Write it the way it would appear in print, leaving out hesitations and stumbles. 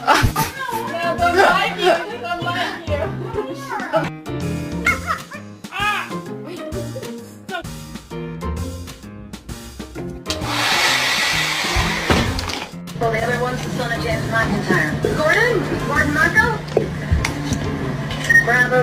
I don't like you. I don't like you. Well, the other one's the son of James McIntyre. Gordon? Gordon Marco? Bravo.